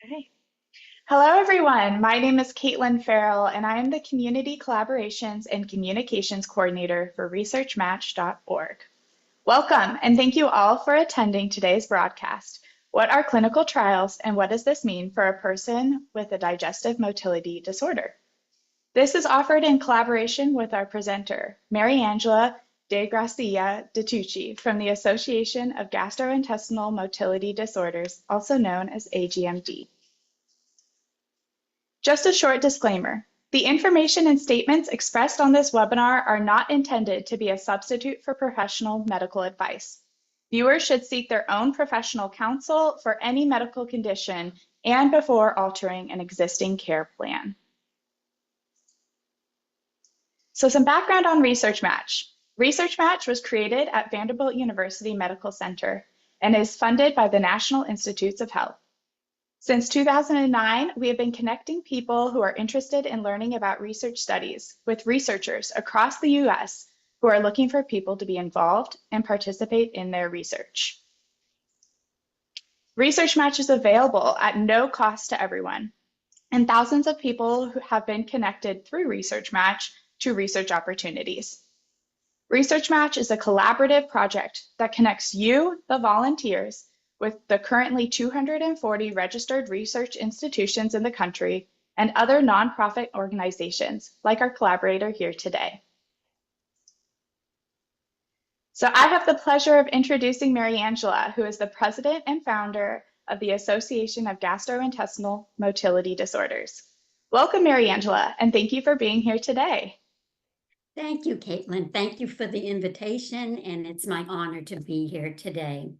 Okay. Hello, everyone. My name is Caitlin Farrell, and I am the Community Collaborations and Communications Coordinator for ResearchMatch.org. Welcome, and thank you all for attending today's broadcast. What are clinical trials, and what does this mean for a person with a digestive motility disorder? This is offered in collaboration with our presenter, Maryangela DeGrazia-DiTucci from the Association of Gastrointestinal Motility Disorders, also known as AGMD. Just a short disclaimer. The information and statements expressed on this webinar are not intended to be a substitute for professional medical advice. Viewers should seek their own professional counsel for any medical condition and before altering an existing care plan. So some background on ResearchMatch. ResearchMatch was created at Vanderbilt University Medical Center and is funded by the National Institutes of Health. Since 2009, we have been connecting people who are interested in learning about research studies with researchers across the US who are looking for people to be involved and participate in their research. ResearchMatch is available at no cost to everyone, and thousands of people who have been connected through ResearchMatch to research opportunities. ResearchMatch is a collaborative project that connects you, the volunteers, with the currently 240 registered research institutions in the country and other nonprofit organizations like our collaborator here today. So I have the pleasure of introducing Maryangela, who is the president and founder of the Association of Gastrointestinal Motility Disorders. Welcome, Maryangela, and thank you for being here today. Thank you, Caitlin. Thank you for the invitation, and it's my honor to be here today.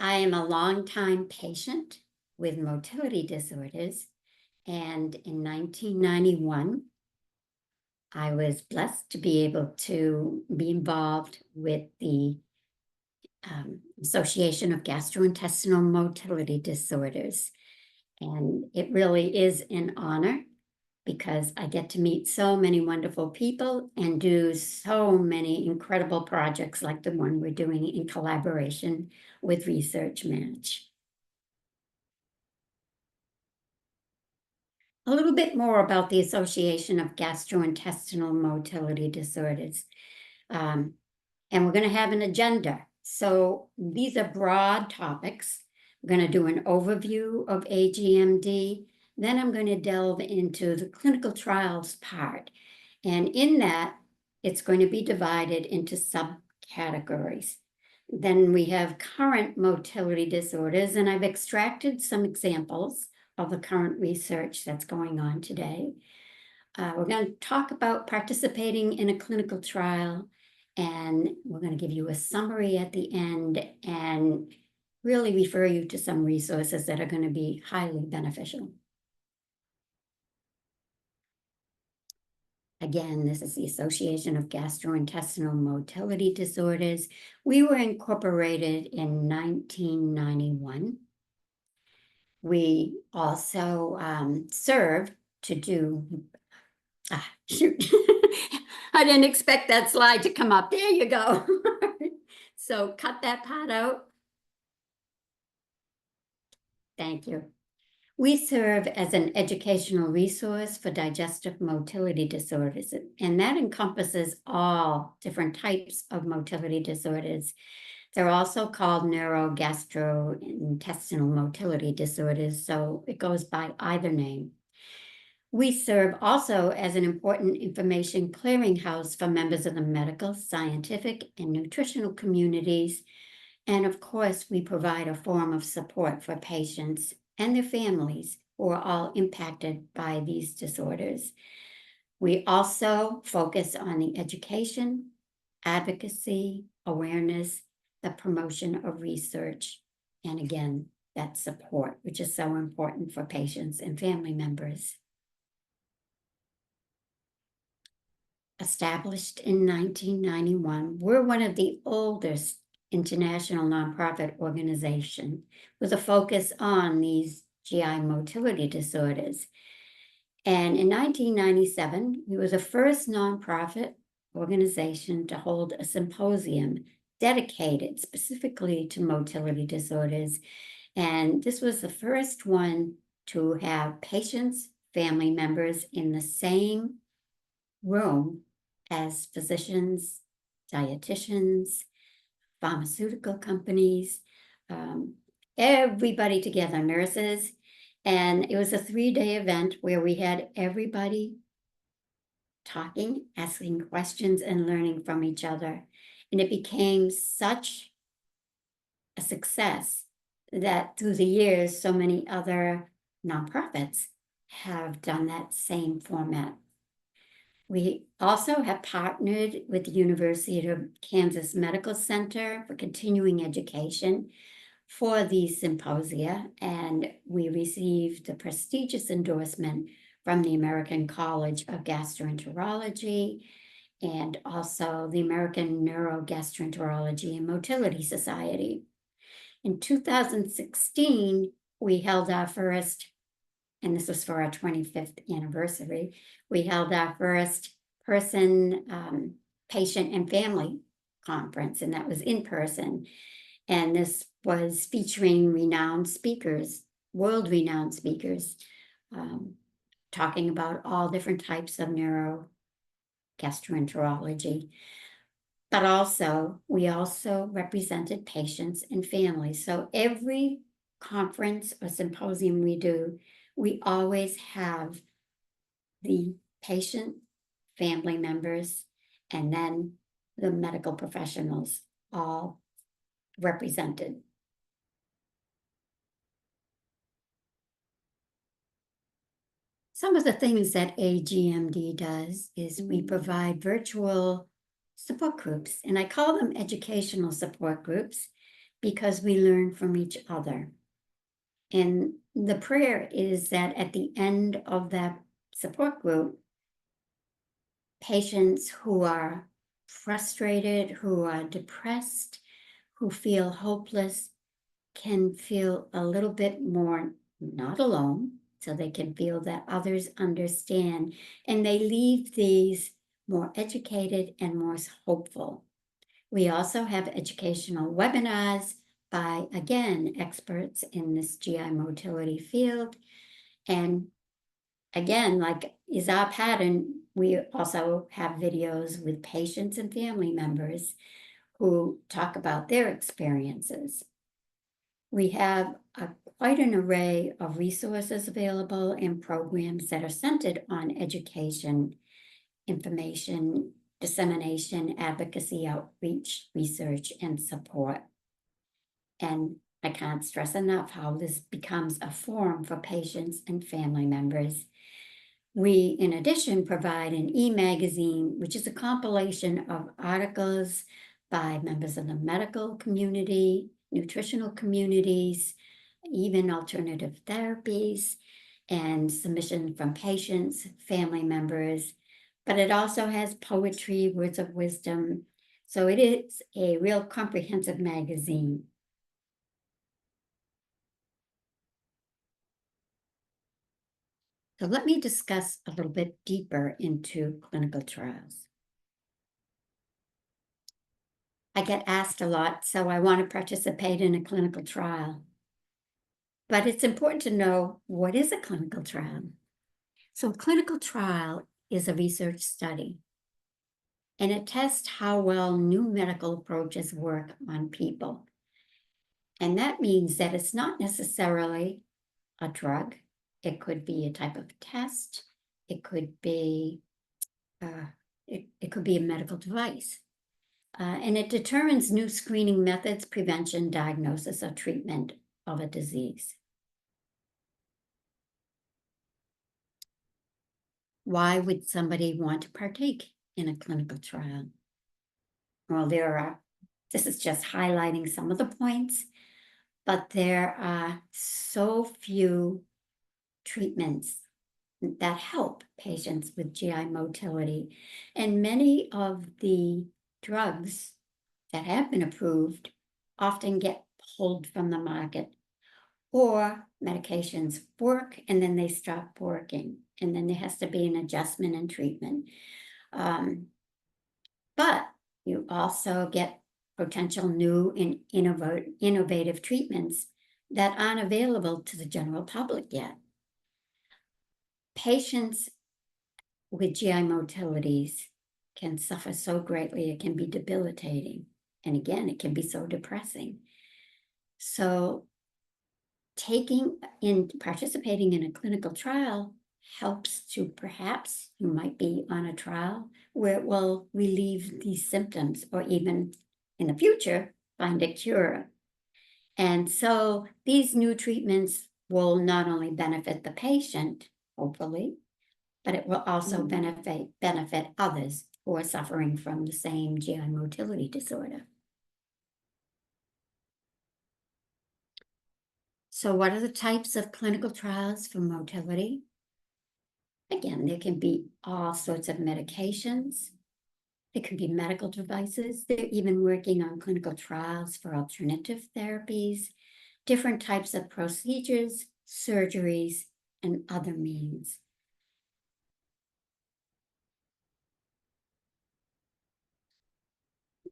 I am a longtime patient with motility disorders, and in 1991, I was blessed to be able to be involved with the Association of Gastrointestinal Motility Disorders. And it really is an honor because I get to meet so many wonderful people and do so many incredible projects like the one we're doing in collaboration with ResearchMatch. A little bit more about the Association of Gastrointestinal Motility Disorders. And we're going to have an agenda. So these are broad topics. We're going to do an overview of AGMD. Then I'm going to delve into the clinical trials part. And in that, it's going to be divided into subcategories. Then we have current motility disorders, and I've extracted some examples of the current research that's going on today. We're going to talk about participating in a clinical trial, and we're going to give you a summary at the end and really refer you to some resources that are going to be highly beneficial. Again, this is the Association of Gastrointestinal Motility Disorders. We were incorporated in 1991. We also serve to do, shoot, I didn't expect that slide to come up. There you go. So cut that part out. Thank you. We serve as an educational resource for digestive motility disorders, and that encompasses all different types of motility disorders. They're also called neurogastrointestinal motility disorders, so it goes by either name. We serve also as an important information clearinghouse for members of the medical, scientific, and nutritional communities. And of course, we provide a form of support for patients and their families who are all impacted by these disorders. We also focus on the education, advocacy, awareness, the promotion of research, and again, that support, which is so important for patients and family members. Established in 1991, we're one of the oldest international nonprofit organization with a focus on these GI motility disorders. And in 1997, we were the first nonprofit organization to hold a symposium dedicated specifically to motility disorders. And this was the first one to have patients, family members in the same room as physicians, dietitians, pharmaceutical companies, everybody together, nurses. And it was a 3-day event where we had everybody talking, asking questions, and learning from each other. And it became such a success that through the years, so many other nonprofits have done that same format. We also have partnered with the University of Kansas Medical Center for continuing education for these symposia, and we received the prestigious endorsement from the American College of Gastroenterology and also the American Neurogastroenterology and Motility Society. In 2016, we held our first, and this was for our 25th anniversary, we held our first person, patient and family conference, and that was in person. And this was featuring renowned speakers, world-renowned speakers, talking about all different types of neurogastroenterology. But also, we also represented patients and families. So every conference or symposium we do, we always have the patient, family members, and then the medical professionals all represented. Some of the things that AGMD does is we provide virtual support groups, and I call them educational support groups because we learn from each other. And the prayer is that at the end of that support group, patients who are frustrated, who are depressed, who feel hopeless, can feel a little bit more not alone, so they can feel that others understand, and they leave these more educated and more hopeful. We also have educational webinars by, again, experts in this GI motility field. And again, like is our pattern, we also have videos with patients and family members who talk about their experiences. We have quite an array of resources available and programs that are centered on education, information, dissemination, advocacy, outreach, research, and support. And I can't stress enough how this becomes a forum for patients and family members. We, in addition, provide an e-magazine, which is a compilation of articles by members of the medical community, nutritional communities, even alternative therapies, and submission from patients, family members. But it also has poetry, words of wisdom. So it is a real comprehensive magazine. So let me discuss a little bit deeper into clinical trials. I get asked a lot, so I want to participate in a clinical trial. But it's important to know, what is a clinical trial? So a clinical trial is a research study, and it tests how well new medical approaches work on people. And that means that it's not necessarily a drug. It could be a type of test. It could be it could be a medical device. And it determines new screening methods, prevention, diagnosis, or treatment of a disease. Why would somebody want to partake in a clinical trial? Well, this is just highlighting some of the points, but there are so few treatments that help patients with GI motility. And many of the drugs that have been approved often get pulled from the market, or medications work and then they stop working, and then there has to be an adjustment in treatment. But you also get potential new and innovative treatments that aren't available to the general public yet. Patients with GI motilities can suffer so greatly, it can be debilitating. And again, it can be so depressing. So participating in a clinical trial helps to, perhaps you might be on a trial where it will relieve these symptoms, or even in the future, find a cure. And so these new treatments will not only benefit the patient, hopefully, but it will also benefit others who are suffering from the same GI motility disorder. So what are the types of clinical trials for motility? Again, there can be all sorts of medications. It can be medical devices. They're even working on clinical trials for alternative therapies, different types of procedures, surgeries, and other means.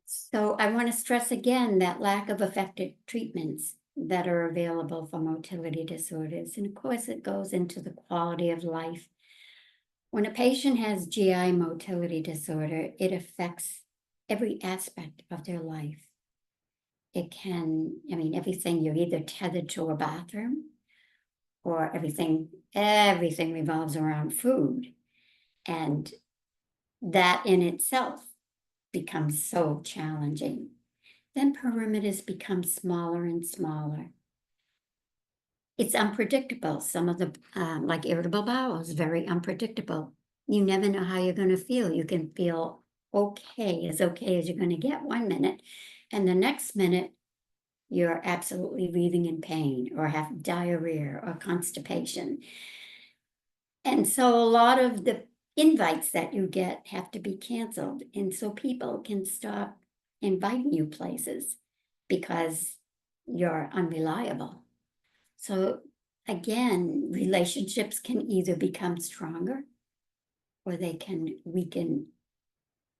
So I want to stress again that lack of effective treatments that are available for motility disorders. And of course, it goes into the quality of life. When a patient has GI motility disorder, it affects every aspect of their life. It can, everything, you're either tethered to a bathroom, or everything revolves around food. And that in itself becomes so challenging. Then perimeters become smaller and smaller. It's unpredictable. Some of the, like irritable bowel, is very unpredictable. You never know how you're going to feel. You can feel okay as you're going to get one minute, and the next minute you're absolutely writhing in pain, or have diarrhea or constipation. And so a lot of the invites that you get have to be canceled. And so people can stop inviting you places because you're unreliable. So again, relationships can either become stronger, or they can weaken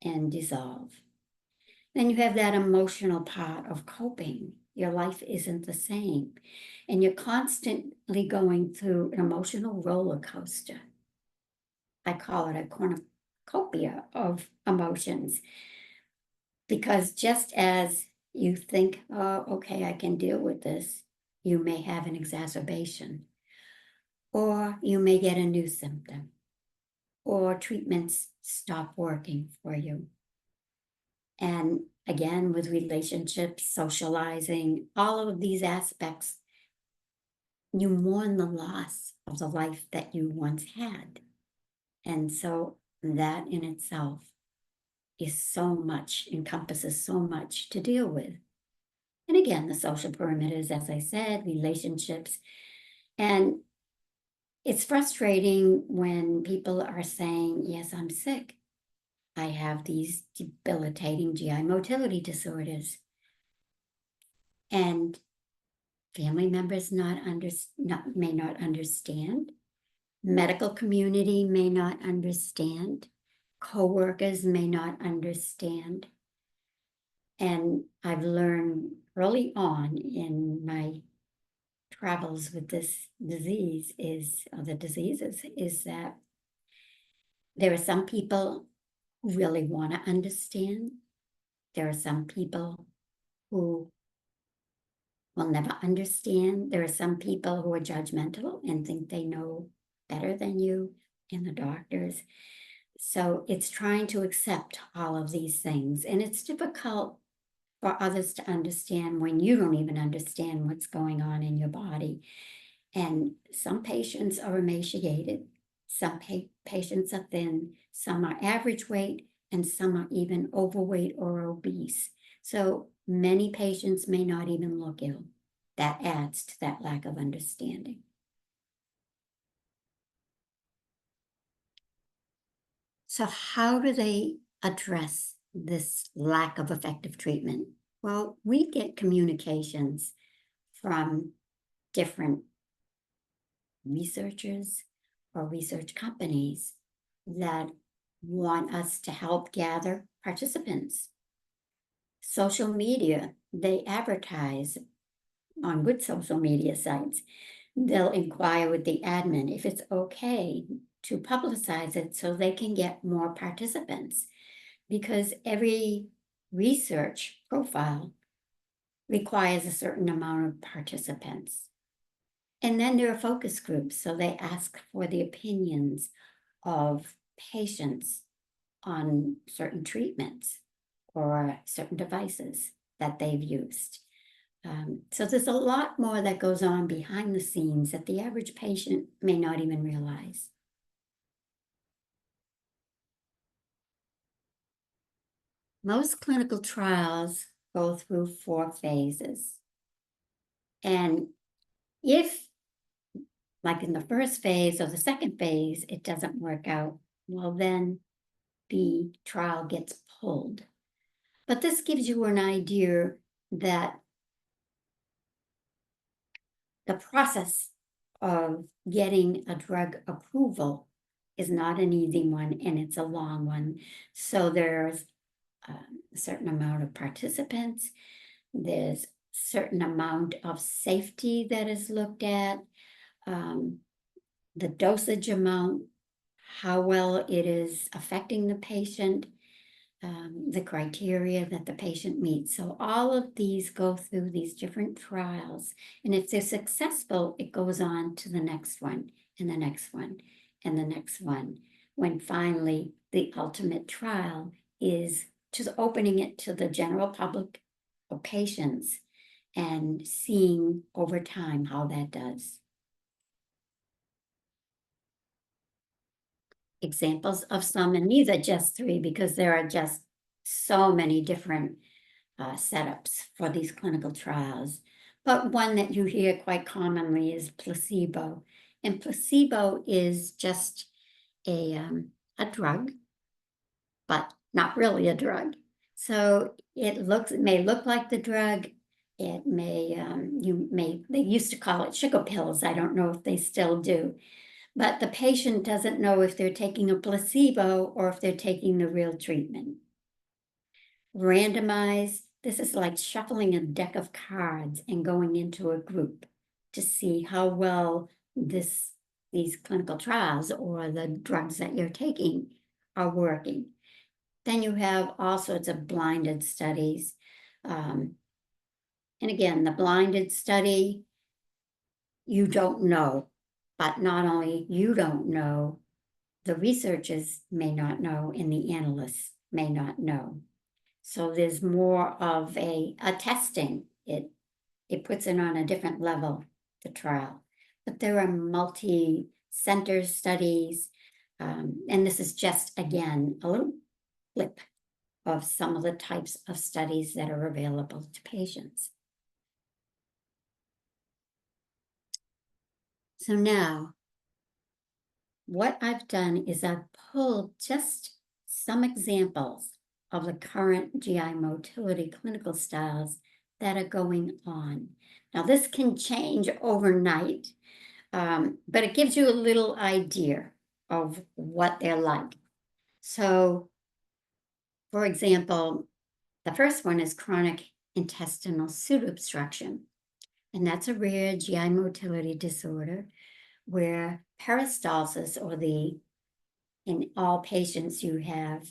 and dissolve. Then you have that emotional part of coping. Your life isn't the same, and you're constantly going through an emotional roller coaster. I call it a cornucopia of emotions, because just as you think, oh, okay, I can deal with this, you may have an exacerbation, or you may get a new symptom, or treatments stop working for you. And again, with relationships, socializing, all of these aspects, you mourn the loss of the life that you once had. And so that in itself is so much, encompasses so much to deal with. And again, the social perimeters, as I said, relationships. And it's frustrating when people are saying, yes, I'm sick. I have these debilitating GI motility disorders. And family members may not understand. Medical community may not understand. Co-workers may not understand. And I've learned early on in my travels with this disease is that there are some people who really want to understand. There are some people who will never understand. There are some people who are judgmental and think they know better than you and the doctors. So it's trying to accept all of these things. And it's difficult for others to understand when you don't even understand what's going on in your body. And some patients are emaciated, some patients are thin, some are average weight, and some are even overweight or obese. So many patients may not even look ill. That adds to that lack of understanding. So how do they address this lack of effective treatment? Well, we get communications from different researchers or research companies that want us to help gather participants. Social media, they advertise on good social media sites, they'll inquire with the admin if it's okay to publicize it so they can get more participants, because every research profile requires a certain amount of participants. And then there are focus groups, so they ask for the opinions of patients on certain treatments or certain devices that they've used. So there's a lot more that goes on behind the scenes that the average patient may not even realize. Most clinical trials go through 4 phases. And if, like in the first phase or the second phase, it doesn't work out, well, then the trial gets pulled. But this gives you an idea that the process of getting a drug approval is not an easy one, and it's a long one. So there's a certain amount of participants, there's a certain amount of safety that is looked at, the dosage amount, how well it is affecting the patient, the criteria that the patient meets. So all of these go through these different trials. And if they're successful, it goes on to the next one, and the next one, and the next one, when finally the ultimate trial is just opening it to the general public or patients and seeing over time how that does. Examples of some, and these are just 3 because there are just so many different setups for these clinical trials. But one that you hear quite commonly is placebo. And placebo is just a drug, but not really a drug. So it may look like the drug. It may, they used to call it sugar pills. I don't know if they still do. But the patient doesn't know if they're taking a placebo or if they're taking the real treatment. Randomized, this is like shuffling a deck of cards and going into a group to see how well these clinical trials or the drugs that you're taking are working. Then you have all sorts of blinded studies. And again, the blinded study, you don't know, but not only you don't know, the researchers may not know and the analysts may not know. So there's more of a testing. It puts it on a different level, the trial. But there are multi-center studies, and this is just, again, a little blip of some of the types of studies that are available to patients. So now, what I've done is I've pulled just some examples of the current GI motility clinical styles that are going on. Now, this can change overnight, but it gives you a little idea of what they're like. So, for example, the first one is chronic intestinal pseudoobstruction, and that's a rare GI motility disorder where peristalsis, or in all patients you have,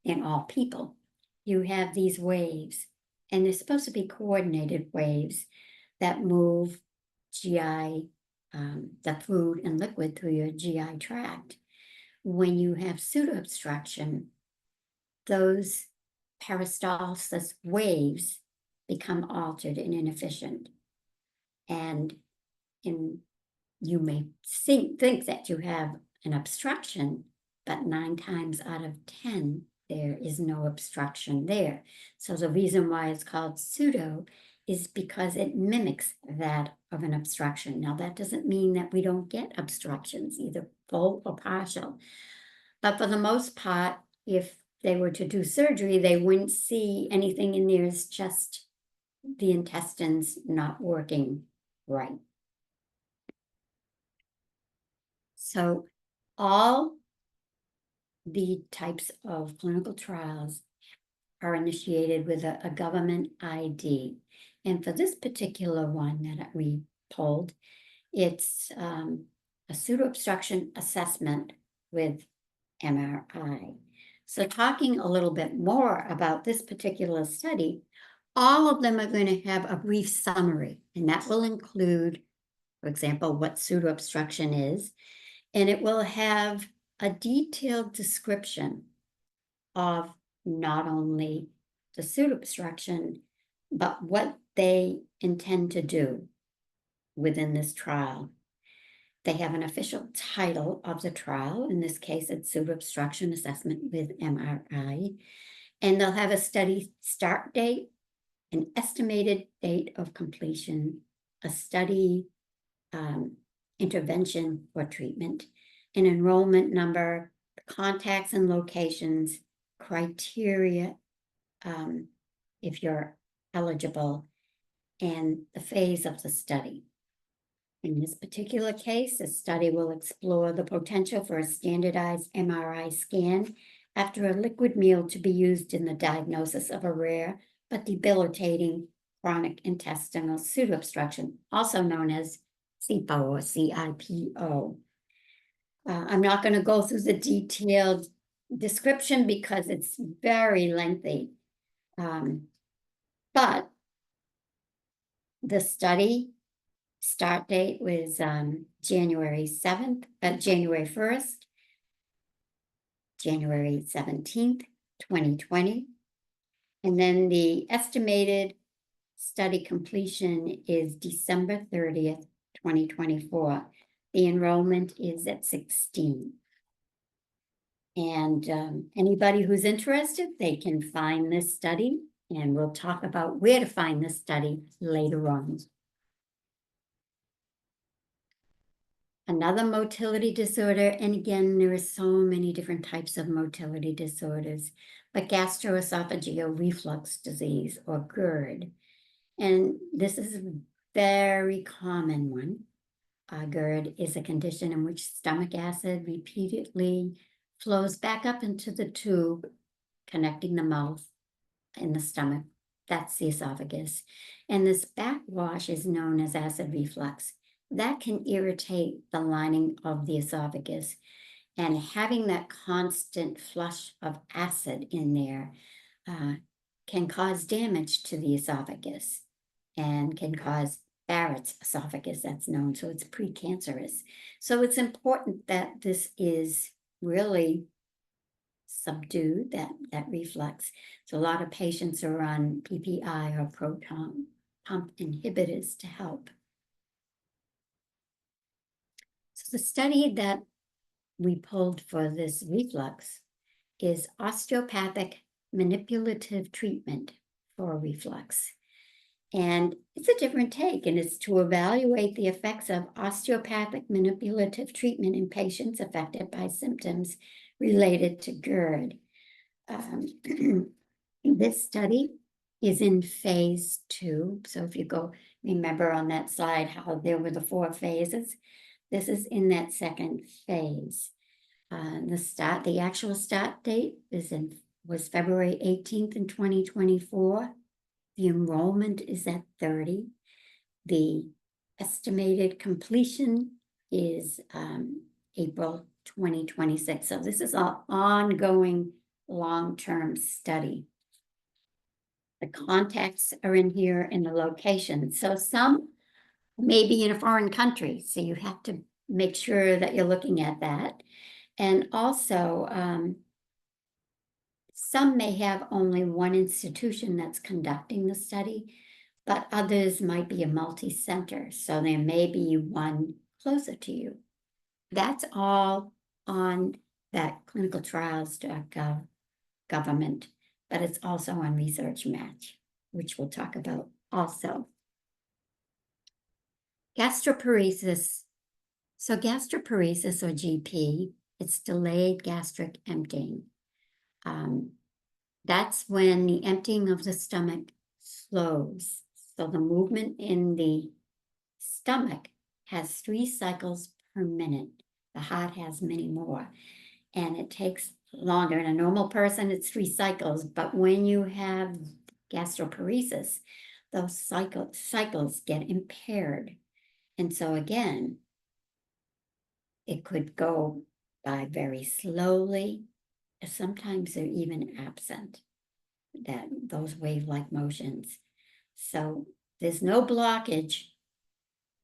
in all people, you have these waves, and they're supposed to be coordinated waves that move GI, the food and liquid through your GI tract. When you have pseudoobstruction, those peristalsis waves become altered and inefficient. And you may think that you have an obstruction, but 9 times out of 10, there is no obstruction there. So the reason why it's called pseudo is because it mimics that of an obstruction. Now, that doesn't mean that we don't get obstructions, either full or partial. But for the most part, if they were to do surgery, they wouldn't see anything in there. It's just the intestines not working right. So all the types of clinical trials are initiated with a government ID. And for this particular one that we pulled, it's a pseudo-obstruction assessment with MRI. So talking a little bit more about this particular study, all of them are going to have a brief summary, and that will include, for example, what pseudo-obstruction is, and it will have a detailed description of not only the pseudo-obstruction, but what they intend to do within this trial. They have an official title of the trial. In this case, it's pseudo-obstruction assessment with MRI. And they'll have a study start date, an estimated date of completion, a study intervention or treatment, an enrollment number, contacts and locations, criteria if you're eligible, and the phase of the study. In this particular case, the study will explore the potential for a standardized MRI scan after a liquid meal to be used in the diagnosis of a rare but debilitating chronic intestinal pseudo-obstruction, also known as CIPO or CIPO. I'm not going to go through the detailed description because it's very lengthy. But the study start date was January 7th, January 1st, January 17th, 2020. And then the estimated study completion is December 30th, 2024. The enrollment is at 16. And anybody who's interested, they can find this study, and we'll talk about where to find this study later on. Another motility disorder, and again, there are so many different types of motility disorders, but gastroesophageal reflux disease, or GERD. And this is a very common one. GERD is a condition in which stomach acid repeatedly flows back up into the tube connecting the mouth and the stomach. That's the esophagus. And this backwash is known as acid reflux. That can irritate the lining of the esophagus. And having that constant flush of acid in there can cause damage to the esophagus and can cause Barrett's esophagus, that's known, so it's precancerous. So it's important that this is really subdued, that reflux. So a lot of patients are on PPI or proton pump inhibitors to help. So the study that we pulled for this reflux is osteopathic manipulative treatment for reflux. And it's a different take, and it's to evaluate the effects of osteopathic manipulative treatment in patients affected by symptoms related to GERD. This study is in phase 2. So if you go, remember on that slide how there were the 4 phases, this is in that second phase. The actual start date was February 18th in 2024. The enrollment is at 30. The estimated completion is April 2026. So this is an ongoing long-term study. The contacts are in here and the location. So some may be in a foreign country, so you have to make sure that you're looking at that. And also, some may have only one institution that's conducting the study, but others might be a multi-center, so there may be one closer to you. That's all on that clinicaltrials.gov government, but it's also on Research Match, which we'll talk about also. Gastroparesis. So gastroparesis, or GP, it's delayed gastric emptying. That's when the emptying of the stomach slows. So the movement in the stomach has 3 cycles per minute. The heart has many more. And it takes longer. In a normal person, it's 3 cycles, but when you have gastroparesis, those cycles get impaired. And so again, it could go by very slowly. Sometimes they're even absent, those wave-like motions. So there's no blockage,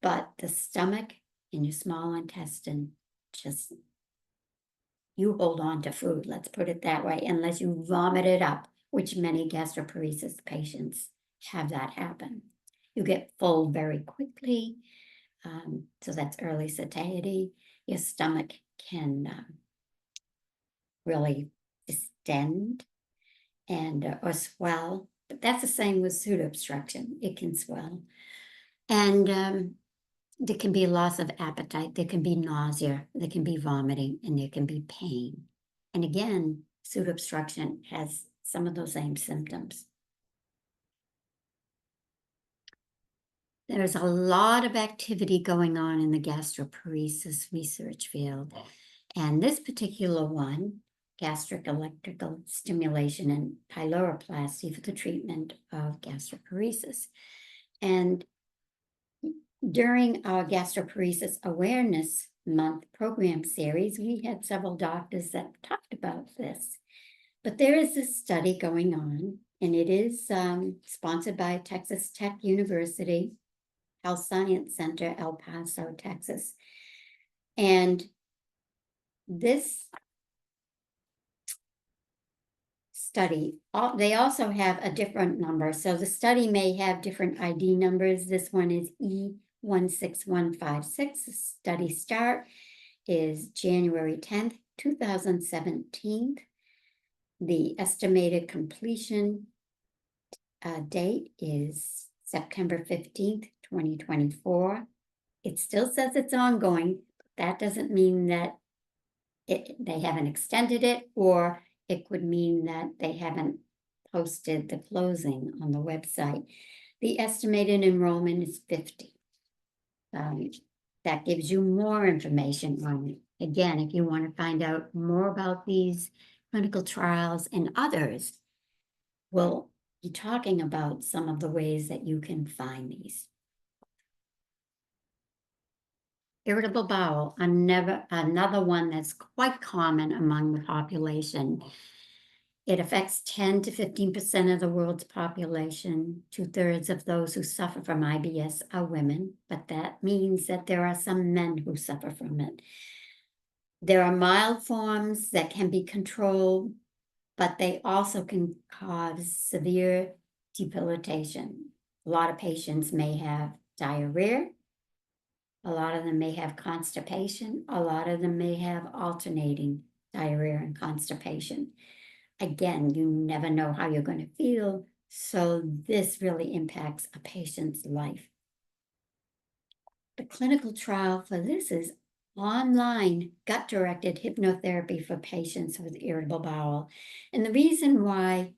but the stomach and your small intestine just, you hold on to food, let's put it that way, unless you vomit it up, which many gastroparesis patients have that happen. You get full very quickly, so that's early satiety. Your stomach can really distend and or swell, but that's the same with pseudo-obstruction. It can swell. And there can be loss of appetite, there can be nausea, there can be vomiting, and there can be pain. And again, pseudo-obstruction has some of those same symptoms. There's a lot of activity going on in the gastroparesis research field. And this particular one, gastric electrical stimulation and pyloroplasty for the treatment of gastroparesis. And during our Gastroparesis Awareness Month program series, we had several doctors that talked about this. But there is this study going on, and it is sponsored by Texas Tech University Health Science Center, El Paso, Texas. And this study, they also have a different number. So the study may have different ID numbers. This one is E16156. The study start is January 10th, 2017. The estimated completion date is September 15th, 2024. It still says it's ongoing. That doesn't mean that they haven't extended it, or it could mean that they haven't posted the closing on the website. The estimated enrollment is 50. That gives you more information on it. Again, if you want to find out more about these clinical trials and others, we'll be talking about some of the ways that you can find these. Irritable bowel, another one that's quite common among the population. It affects 10 to 15% of the world's population. 2/3 of those who suffer from IBS are women, but that means that there are some men who suffer from it. There are mild forms that can be controlled, but they also can cause severe debilitation. A lot of patients may have diarrhea. A lot of them may have constipation. A lot of them may have alternating diarrhea and constipation. Again, you never know how you're going to feel, so this really impacts a patient's life. The clinical trial for this is online gut-directed hypnotherapy for patients with irritable bowel. And the reason why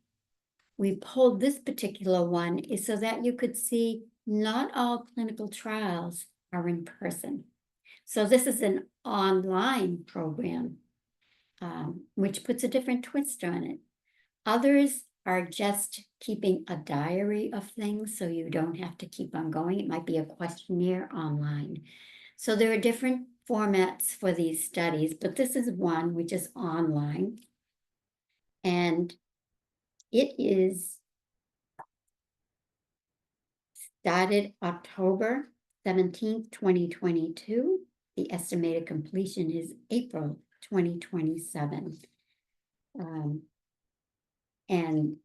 we pulled this particular one is so that you could see not all clinical trials are in person. So this is an online program, which puts a different twist on it. Others are just keeping a diary of things, so you don't have to keep on going. It might be a questionnaire online. So there are different formats for these studies, but this is one which is online. And it is started October 17th, 2022. The estimated completion is April 2027. And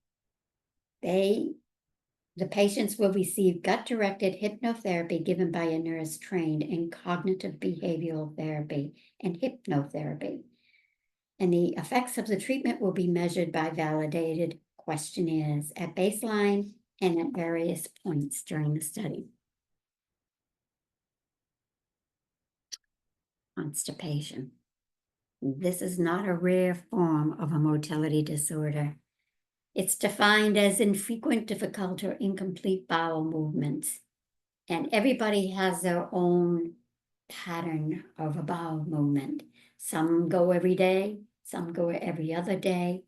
the patients will receive gut-directed hypnotherapy given by a nurse trained in cognitive behavioral therapy and hypnotherapy. And the effects of the treatment will be measured by validated questionnaires at baseline and at various points during the study. Constipation. This is not a rare form of a motility disorder. It's defined as infrequent, difficult, or incomplete bowel movements. And everybody has their own pattern of a bowel movement. Some go every day, Some go every other day.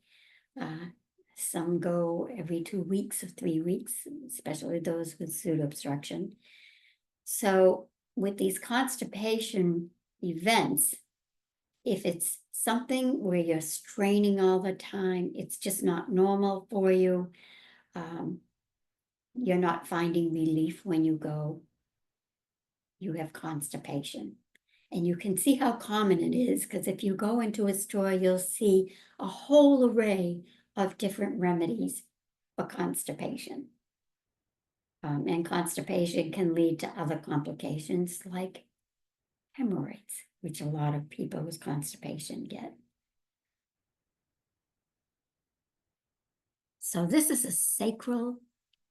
Some go every 2 weeks or 3 weeks, especially those with pseudo-obstruction. So with these constipation events, if it's something where you're straining all the time, it's just not normal for you, you're not finding relief when you go, you have constipation. And you can see how common it is, because if you go into a store, you'll see a whole array of different remedies for constipation. And constipation can lead to other complications like hemorrhoids, which a lot of people with constipation get. So this is a sacral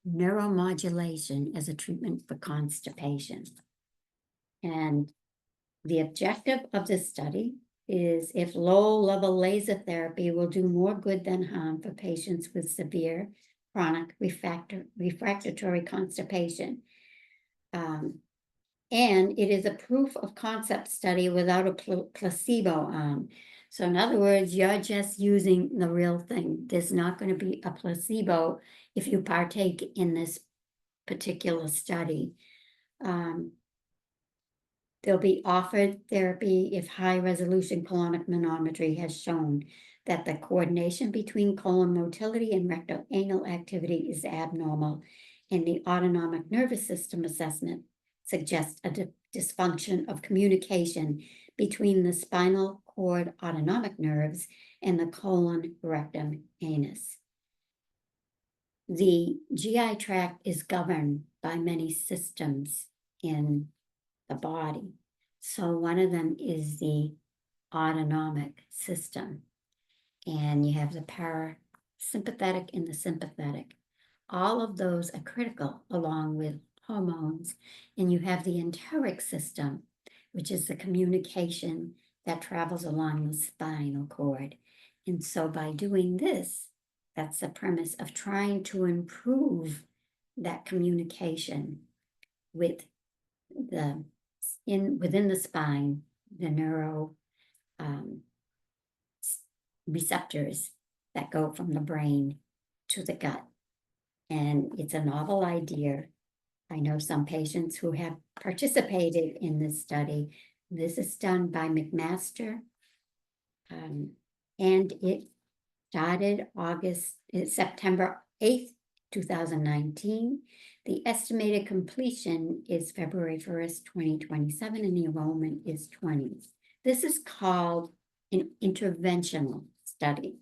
neuromodulation as a treatment for constipation. And the objective of this study is if low-level laser therapy will do more good than harm for patients with severe chronic refractory constipation. And it is a proof of concept study without a placebo arm. So in other words, you're just using the real thing. There's not going to be a placebo if you partake in this particular study. They'll be offered therapy if high-resolution colonic manometry has shown that the coordination between colon motility and rectal anal activity is abnormal, and the autonomic nervous system assessment suggests a dysfunction of communication between the spinal cord autonomic nerves and the colon, rectum, anus. The GI tract is governed by many systems in the body. So one of them is the autonomic system. And you have the parasympathetic and the sympathetic. All of those are critical along with hormones. And you have the enteric system, which is the communication that travels along the spinal cord. And so by doing this, that's the premise of trying to improve that communication with the within the spine, the neuro receptors that go from the brain to the gut. And it's a novel idea. I know some patients who have participated in this study. This is done by McMaster, and it started September 8th, 2019. The estimated completion is February 1st, 2027, and the enrollment is 20. This is called an interventional study.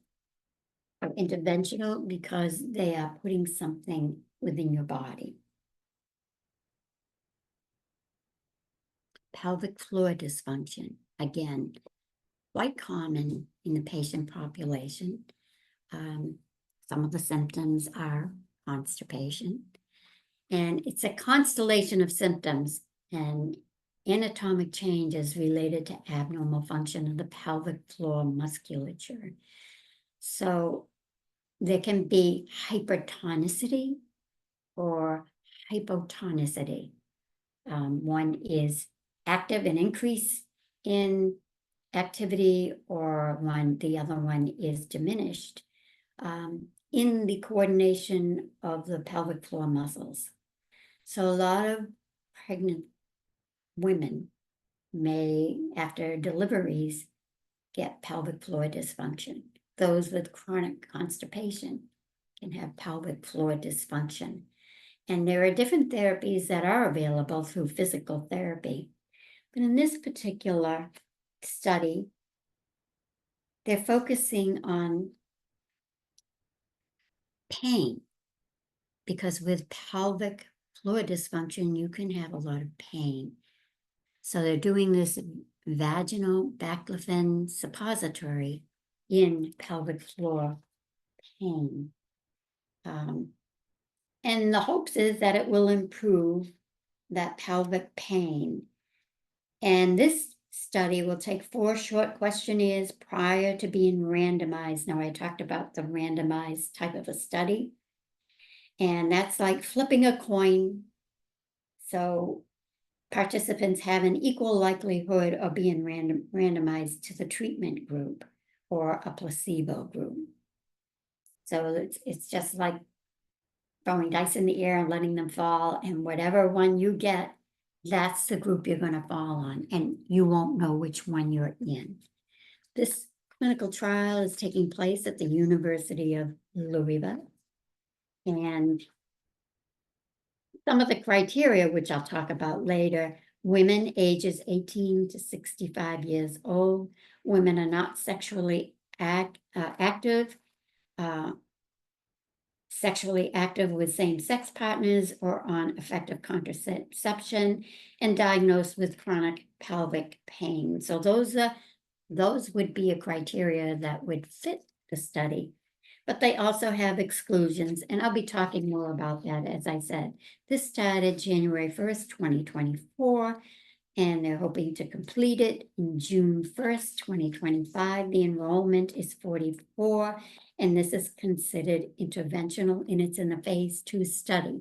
Interventional because they are putting something within your body. Pelvic floor dysfunction, again, quite common in the patient population. Some of the symptoms are constipation, and it's a constellation of symptoms and anatomic changes related to abnormal function of the pelvic floor musculature. So there can be hypertonicity or hypotonicity. One is active and increase in activity, or the other one is diminished in the coordination of the pelvic floor muscles. So a lot of pregnant women may, after deliveries, get pelvic floor dysfunction. Those with chronic constipation can have pelvic floor dysfunction. And there are different therapies that are available through physical therapy. But in this particular study, they're focusing on pain, because with pelvic floor dysfunction, you can have a lot of pain. So they're doing this vaginal baclofen suppository in pelvic floor pain. And the hopes is that it will improve that pelvic pain. And this study will take 4 short questionnaires prior to being randomized. Now, I talked about the randomized type of a study, and that's like flipping a coin. So participants have an equal likelihood of being randomized to the treatment group or a placebo group. So it's just like throwing dice in the air and letting them fall, and whatever one you get, that's the group you're going to fall on, and you won't know which one you're in. This clinical trial is taking place at the University of Louisville, and some of the criteria, which I'll talk about later: women ages 18 to 65 years old, women are not sexually active, sexually active with same-sex partners or on effective contraception, and diagnosed with chronic pelvic pain. So those would be a criteria that would fit the study. But they also have exclusions, and I'll be talking more about that. As I said, this started January 1st, 2024, and they're hoping to complete it in June 1st, 2025. The enrollment is 44, and this is considered interventional, and it's in a phase 2 study.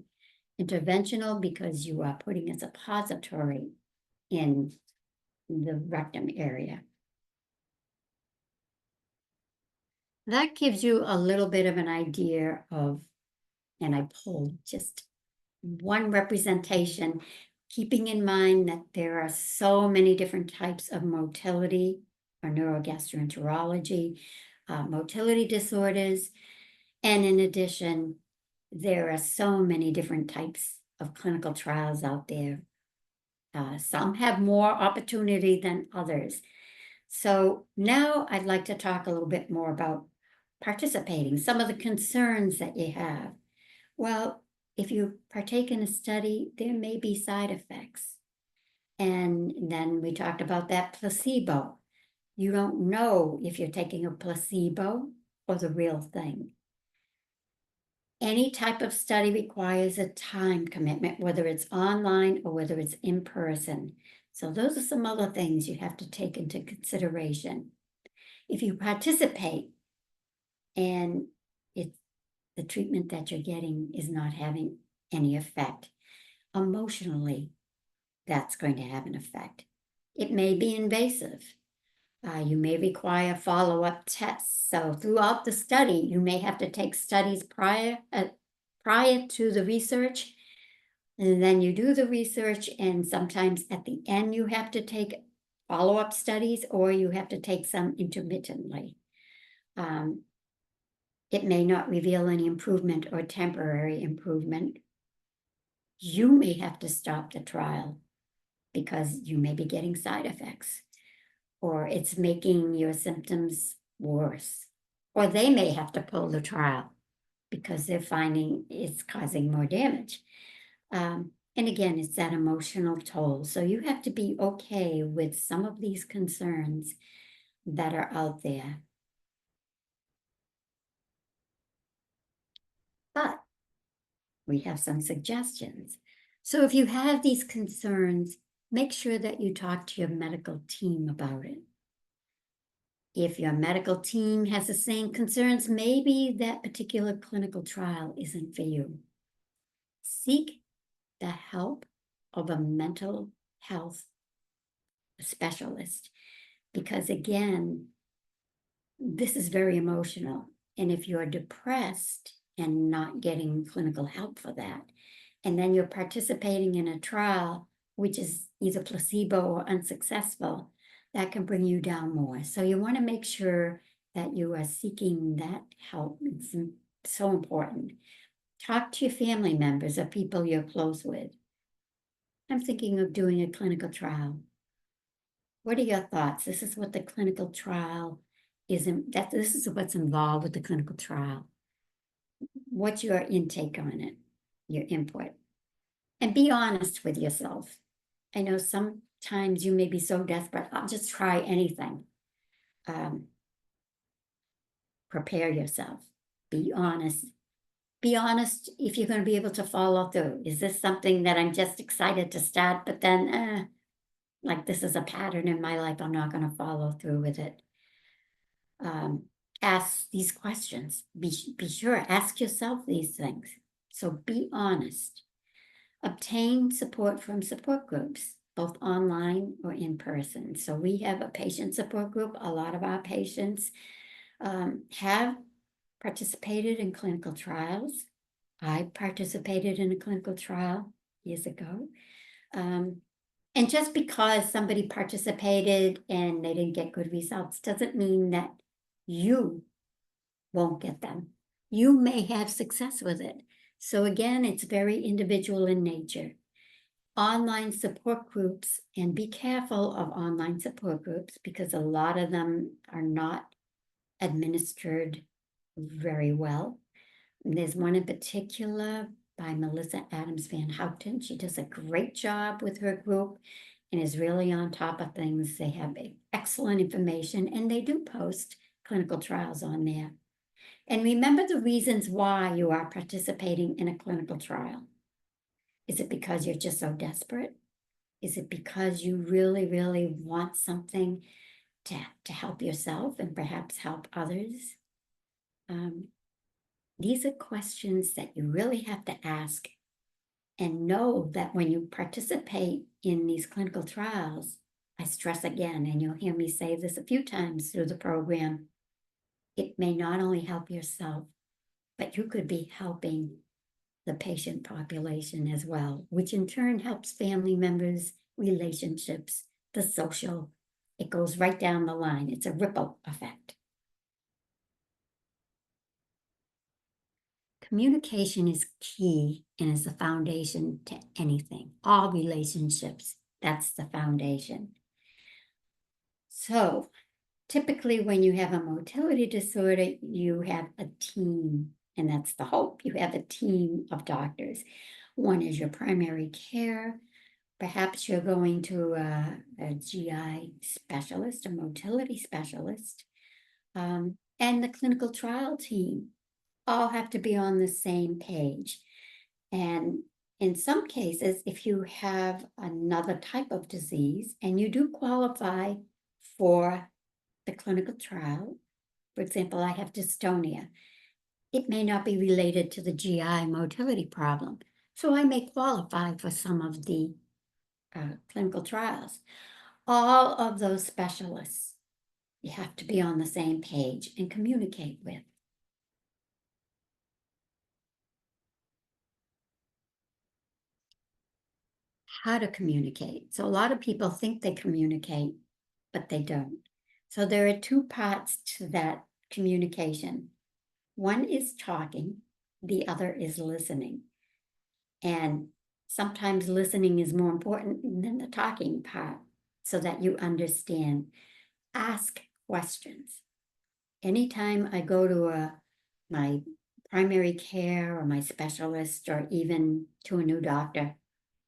Interventional because you are putting a suppository in the rectum area. That gives you a little bit of an idea of, and I pulled just one representation, keeping in mind that there are so many different types of motility or neurogastroenterology, motility disorders. And in addition, there are so many different types of clinical trials out there. Some have more opportunity than others. So now I'd like to talk a little bit more about participating, some of the concerns that you have. Well, if you partake in a study, there may be side effects. And then we talked about that placebo. You don't know if you're taking a placebo or the real thing. Any type of study requires a time commitment, whether it's online or whether it's in person. So those are some other things you have to take into consideration. If you participate and the treatment that you're getting is not having any effect, emotionally, that's going to have an effect. It may be invasive. You may require follow-up tests. So throughout the study, you may have to take studies prior to the research, and then you do the research, and sometimes at the end you have to take follow-up studies, or you have to take some intermittently. It may not reveal any improvement or temporary improvement. You may have to stop the trial because you may be getting side effects, or it's making your symptoms worse, or they may have to pull the trial because they're finding it's causing more damage. And again, it's that emotional toll. So you have to be okay with some of these concerns that are out there. But we have some suggestions. So if you have these concerns, make sure that you talk to your medical team about it. If your medical team has the same concerns, maybe that particular clinical trial isn't for you. Seek the help of a mental health specialist, because again, this is very emotional. And if you're depressed and not getting clinical help for that, and then you're participating in a trial which is either placebo or unsuccessful, that can bring you down more. So you want to make sure that you are seeking that help. It's so important. Talk to your family members or people you're close with. I'm thinking of doing a clinical trial. What are your thoughts? This is what the clinical trial is. This is what's involved with the clinical trial. What's your intake on it, your input? And be honest with yourself. I know sometimes you may be so desperate, I'll just try anything. Prepare yourself. Be honest. Be honest if you're going to be able to follow through. Is this something that I'm just excited to start, but then, like this is a pattern in my life, I'm not going to follow through with it? Ask these questions. Be sure, ask yourself these things. So be honest. Obtain support from support groups. both online or in person. So we have a patient support group. A lot of our patients have participated in clinical trials. I participated in a clinical trial years ago. And just because somebody participated and they didn't get good results doesn't mean that you won't get them. You may have success with it. So again, it's very individual in nature. Online support groups, and be careful of online support groups because a lot of them are not administered very well. And there's one in particular by Melissa Adams Van Houten. She does a great job with her group and is really on top of things. They have excellent information and they do post clinical trials on there. And remember the reasons why you are participating in a clinical trial. Is it because you're just so desperate? Is it because you really, really want something to help yourself and perhaps help others? These are questions that you really have to ask and know that when you participate in these clinical trials, I stress again, and you'll hear me say this a few times through the program, it may not only help yourself, but you could be helping the patient population as well, which in turn helps family members, relationships, the social. It goes right down the line. It's a ripple effect. Communication is key and is the foundation to anything. All relationships, that's the foundation. So typically when you have a motility disorder, you have a team, and that's the hope. You have a team of doctors. One is your primary care. Perhaps you're going to a GI specialist, a motility specialist, and the clinical trial team all have to be on the same page. And in some cases, if you have another type of disease and you do qualify for the clinical trial, for example, I have dystonia, it may not be related to the GI motility problem. So I may qualify for some of the clinical trials. All of those specialists, you have to be on the same page and communicate with. How to communicate. So a lot of people think they communicate, but they don't. So there are two parts to that communication. One is talking, the other is listening. And sometimes listening is more important than the talking part so that you understand. Ask questions. Anytime I go to my primary care or my specialist or even to a new doctor,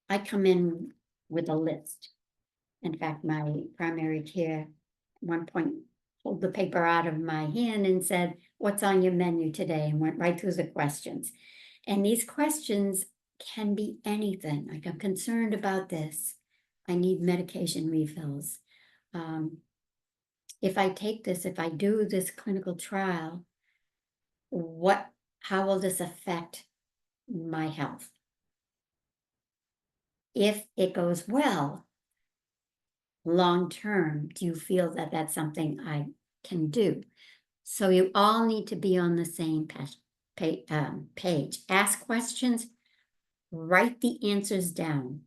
I come in with a list. In fact, my primary care at one point pulled the paper out of my hand and said, "What's on your menu today?" and went right through the questions. And these questions can be anything. Like, I'm concerned about this. I need medication refills. If I take this, if I do this clinical trial, how will this affect my health? If it goes well, long term, do you feel that that's something I can do? So you all need to be on the same page. Ask questions, write the answers down.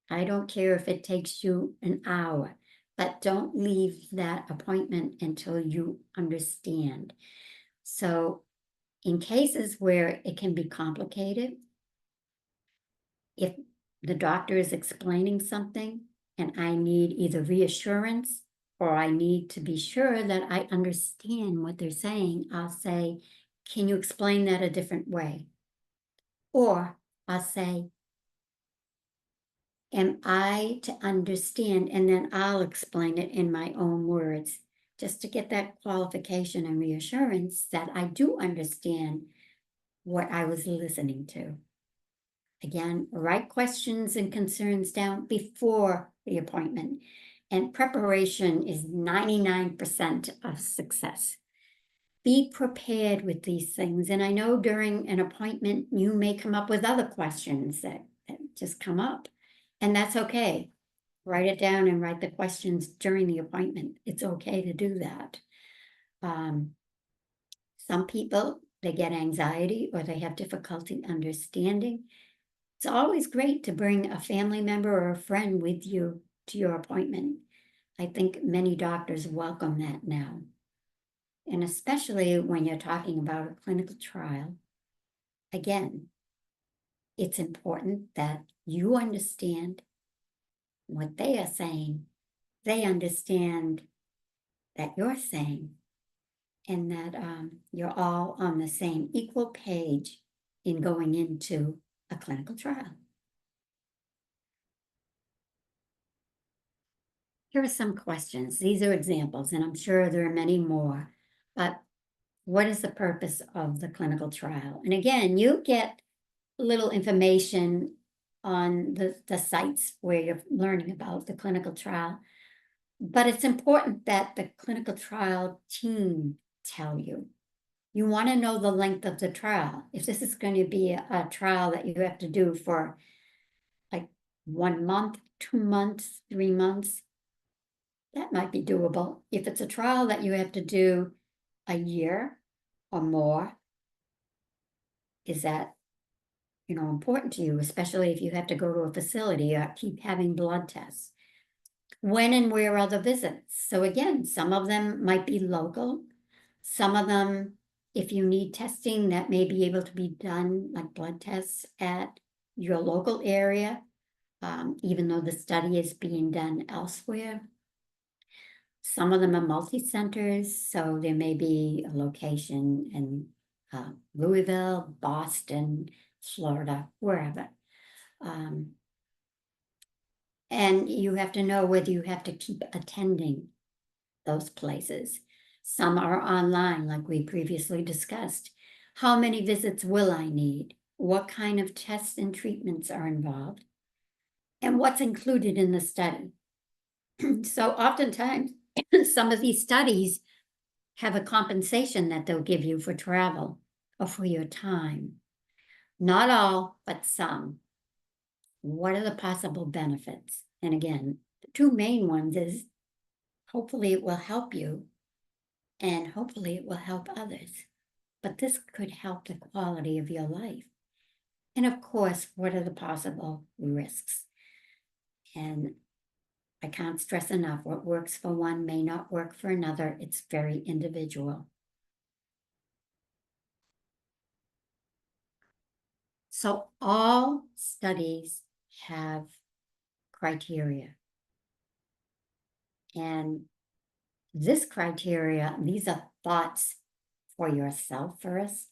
I don't care if it takes you an hour, but don't leave that appointment until you understand. So in cases where it can be complicated, if the doctor is explaining something and I need either reassurance or I need to be sure that I understand what they're saying, I'll say, "Can you explain that a different way?" Or I'll say, "Am I to understand?" And then I'll explain it in my own words, just to get that qualification and reassurance that I do understand what I was listening to. Again, write questions and concerns down before the appointment. And preparation is 99% of success. Be prepared with these things. And I know during an appointment, you may come up with other questions that just come up. And that's okay. write it down and write the questions during the appointment. It's okay to do that. Some people, they get anxiety or they have difficulty understanding. It's always great to bring a family member or a friend with you to your appointment. I think many doctors welcome that now. And especially when you're talking about a clinical trial, again, it's important that you understand what they are saying, they understand that you're saying, and that you're all on the same equal page in going into a clinical trial. Here are some questions. These are examples, and I'm sure there are many more, but what is the purpose of the clinical trial? And again, you get little information on the sites where you're learning about the clinical trial, but it's important that the clinical trial team tell you. You want to know the length of the trial. If this is going to be a trial that you have to do for like 1 month, 2 months, 3 months, that might be doable. If it's a trial that you have to do a year or more, is that, important to you, especially if you have to go to a facility or keep having blood tests? When and where are the visits? So again, some of them might be local. Some of them, if you need testing, that may be able to be done, like blood tests at your local area, even though the study is being done elsewhere. Some of them are multi-centers, so there may be a location in Louisville, Boston, Florida, wherever. And you have to know whether you have to keep attending those places. Some are online, like we previously discussed. How many visits will I need? What kind of tests and treatments are involved? And what's included in the study? So oftentimes, some of these studies have a compensation that they'll give you for travel or for your time. Not all, but some. What are the possible benefits? And again, the two main ones is hopefully it will help you and hopefully it will help others. But this could help the quality of your life. And of course, what are the possible risks? And I can't stress enough, what works for one may not work for another. It's very individual. So all studies have criteria. And this criteria, these are thoughts for yourself first.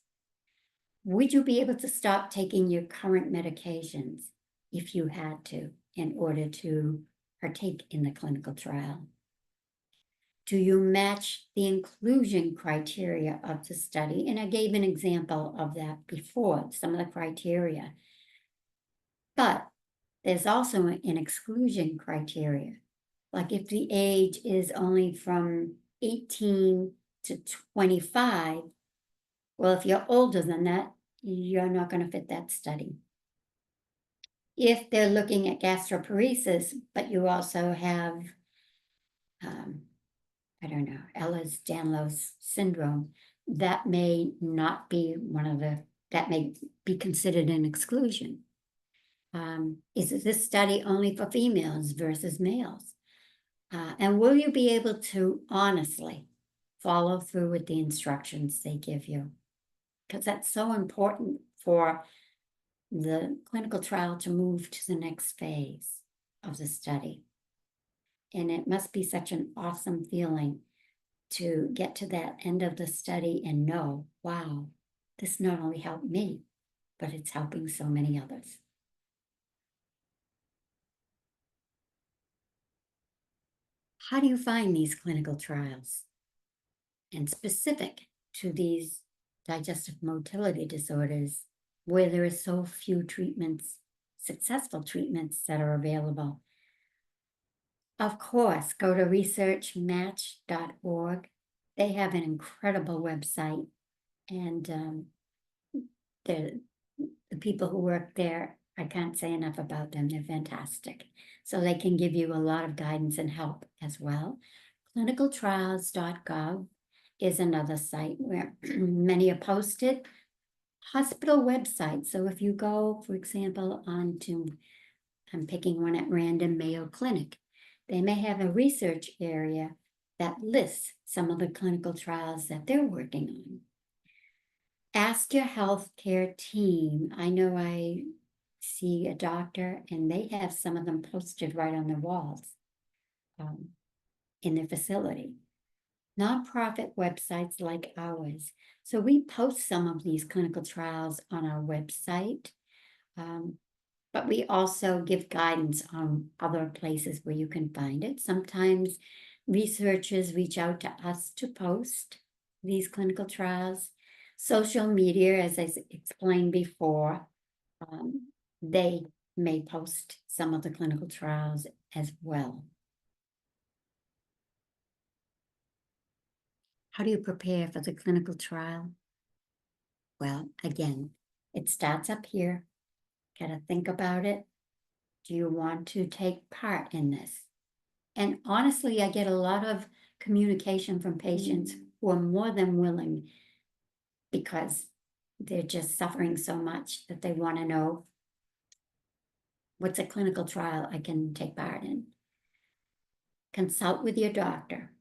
Would you be able to stop taking your current medications if you had to in order to partake in the clinical trial? Do you match the inclusion criteria of the study? And I gave an example of that before, some of the criteria. But there's also an exclusion criteria. Like if the age is only from 18 to 25, well, if you're older than that, you're not going to fit that study. If they're looking at gastroparesis, but you also have, I don't know, Ehlers-Danlos syndrome, that may not be that may be considered an exclusion. Is this study only for females versus males? And will you be able to honestly follow through with the instructions they give you? Because that's so important for the clinical trial to move to the next phase of the study. And it must be such an awesome feeling to get to that end of the study and know, wow, this not only helped me, but it's helping so many others. How do you find these clinical trials? And specific to these digestive motility disorders, where there are so few treatments, successful treatments that are available. Of course, go to researchmatch.org. They have an incredible website, and the people who work there I can't say enough about them. They're fantastic. So they can give you a lot of guidance and help as well. Clinicaltrials.gov is another site where many are posted. Hospital websites. So if you go, for example, onto, I'm picking one at random, Mayo Clinic, they may have a research area that lists some of the clinical trials that they're working on. Ask your healthcare team. I know I see a doctor and they have some of them posted right on the walls in their facility. Nonprofit websites like ours. So we post some of these clinical trials on our website, but we also give guidance on other places where you can find it. Sometimes researchers reach out to us to post these clinical trials. Social media, as I explained before, they may post some of the clinical trials as well. How do you prepare for the clinical trial? Well, again, it starts up here. Got to think about it. Do you want to take part in this? And honestly, I get a lot of communication from patients who are more than willing because they're just suffering so much that they want to know what's a clinical trial I can take part in. Consult with your doctor.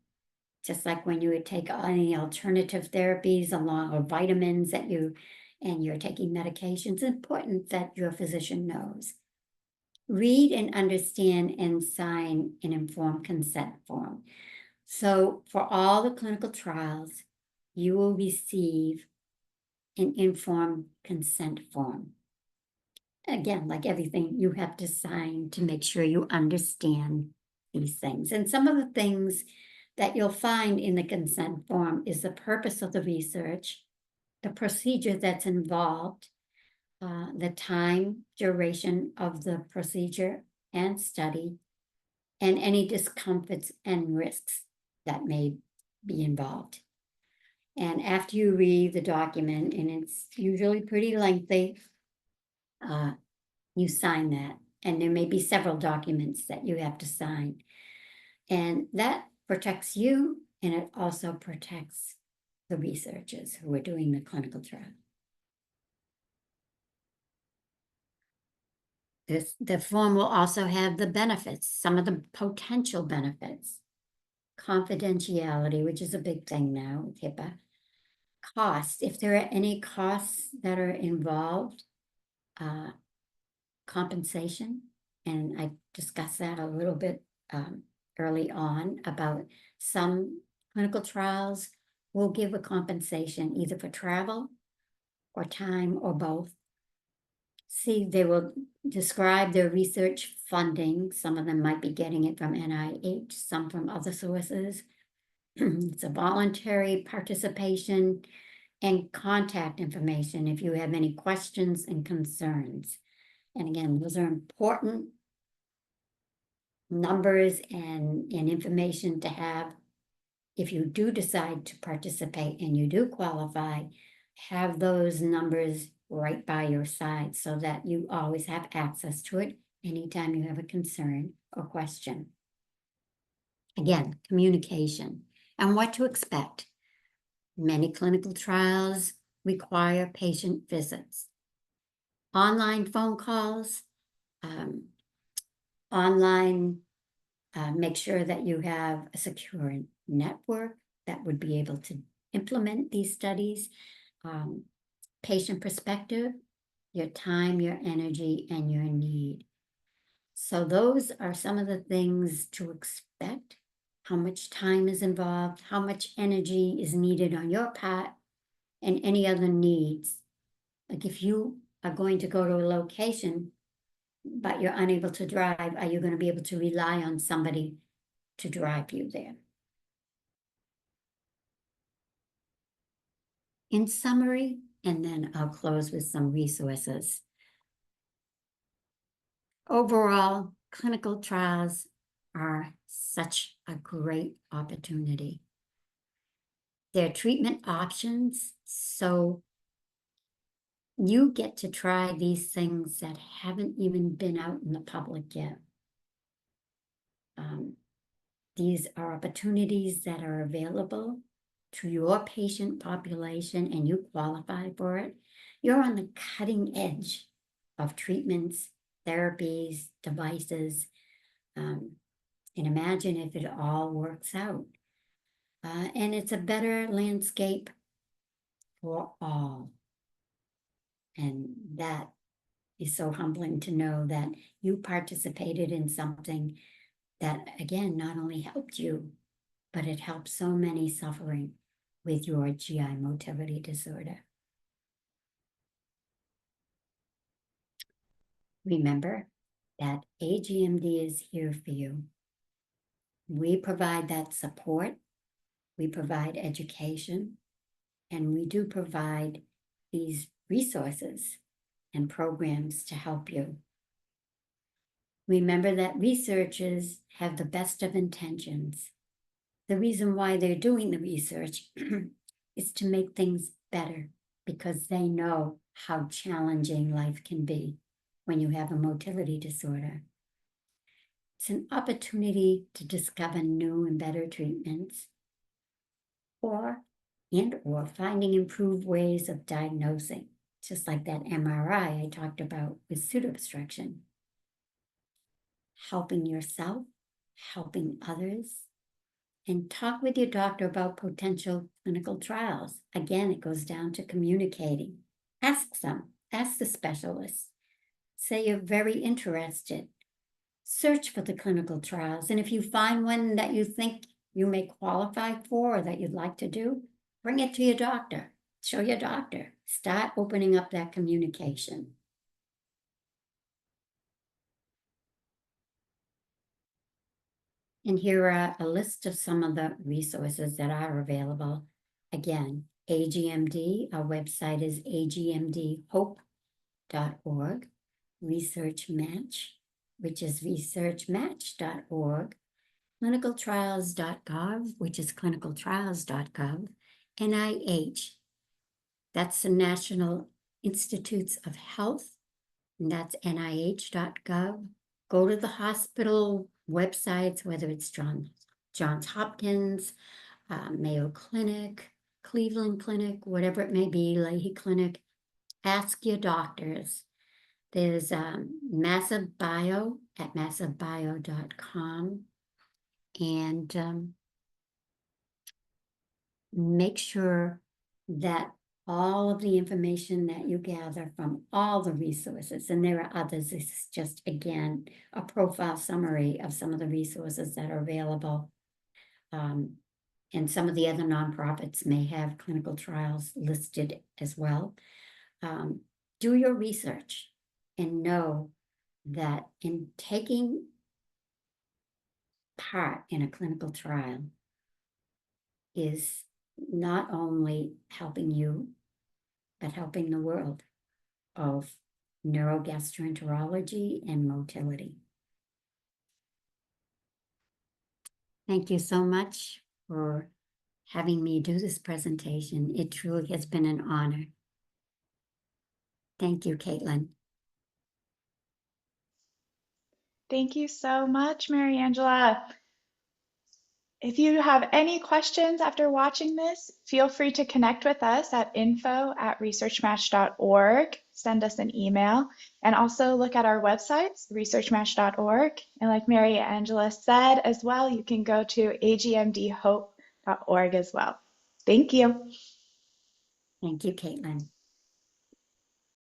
Just like when you would take any alternative therapies along or vitamins that you're taking medications, it's important that your physician knows. Read and understand and sign an informed consent form. So for all the clinical trials, you will receive an informed consent form. Again, like everything, you have to sign to make sure you understand these things. And some of the things that you'll find in the consent form is the purpose of the research, the procedure that's involved, the time duration of the procedure and study, and any discomforts and risks that may be involved. And after you read the document, and it's usually pretty lengthy, you sign that. And there may be several documents that you have to sign. And that protects you, and it also protects the researchers who are doing the clinical trial. The form will also have the benefits, some of the potential benefits. Confidentiality, which is a big thing now with HIPAA. Cost, if there are any costs that are involved, compensation, and I discussed that a little bit early on about some clinical trials will give a compensation either for travel or time or both. See, they will describe their research funding. Some of them might be getting it from NIH, some from other sources. It's a voluntary participation and contact information if you have any questions and concerns. And again, those are important numbers and information to have. If you do decide to participate and you do qualify, have those numbers right by your side so that you always have access to it anytime you have a concern or question. Again, communication and what to expect. Many clinical trials require patient visits. Online phone calls, make sure that you have a secure network that would be able to implement these studies. Patient perspective, your time, your energy, and your need. So those are some of the things to expect. How much time is involved, how much energy is needed on your part, and any other needs. Like if you are going to go to a location, but you're unable to drive, are you going to be able to rely on somebody to drive you there? In summary, and then I'll close with some resources. Overall, clinical trials are such a great opportunity. They're treatment options, so you get to try these things that haven't even been out in the public yet. These are opportunities that are available to your patient population and you qualify for it. You're on the cutting edge of treatments, therapies, devices, and imagine if it all works out. And it's a better landscape for all. And that is so humbling to know that you participated in something that, again, not only helped you, but it helps so many suffering with your GI motility disorder. Remember that AGMD is here for you. We provide that support, we provide education, and we do provide these resources and programs to help you. Remember that researchers have the best of intentions. The reason why they're doing the research is to make things better because they know how challenging life can be when you have a motility disorder. It's an opportunity to discover new and better treatments or finding improved ways of diagnosing, just like that MRI I talked about with pseudoobstruction. Helping yourself, helping others, and talk with your doctor about potential clinical trials. Again, it goes down to communicating. Ask them, ask the specialists. Say you're very interested. Search for the clinical trials. And if you find one that you think you may qualify for or that you'd like to do, bring it to your doctor. Show your doctor. Start opening up that communication. And here are a list of some of the resources that are available. Again, AGMD, our website is agmdhope.org. Research Match, which is researchmatch.org. Clinicaltrials.gov, which is clinicaltrials.gov. NIH, that's the National Institutes of Health, and that's nih.gov. Go to the hospital websites, whether it's Johns Hopkins, Mayo Clinic, Cleveland Clinic, whatever it may be, Leahy Clinic. Ask your doctors. There's Massive Bio at massivebio.com. And make sure that all of the information that you gather from all the resources, and there are others, this is just, again, a profile summary of some of the resources that are available. And some of the other nonprofits may have clinical trials listed as well. Do your research and know that in taking part in a clinical trial is not only helping you, but helping the world of neurogastroenterology and motility. Thank you so much for having me do this presentation. It truly has been an honor. Thank you, Caitlin. Thank you so much, Maryangela. If you have any questions after watching this, feel free to connect with us at info@researchmatch.org. Send us an email and also look at our websites, researchmatch.org. And like Maryangela said as well, you can go to agmdhope.org as well. Thank you. Thank you, Caitlin.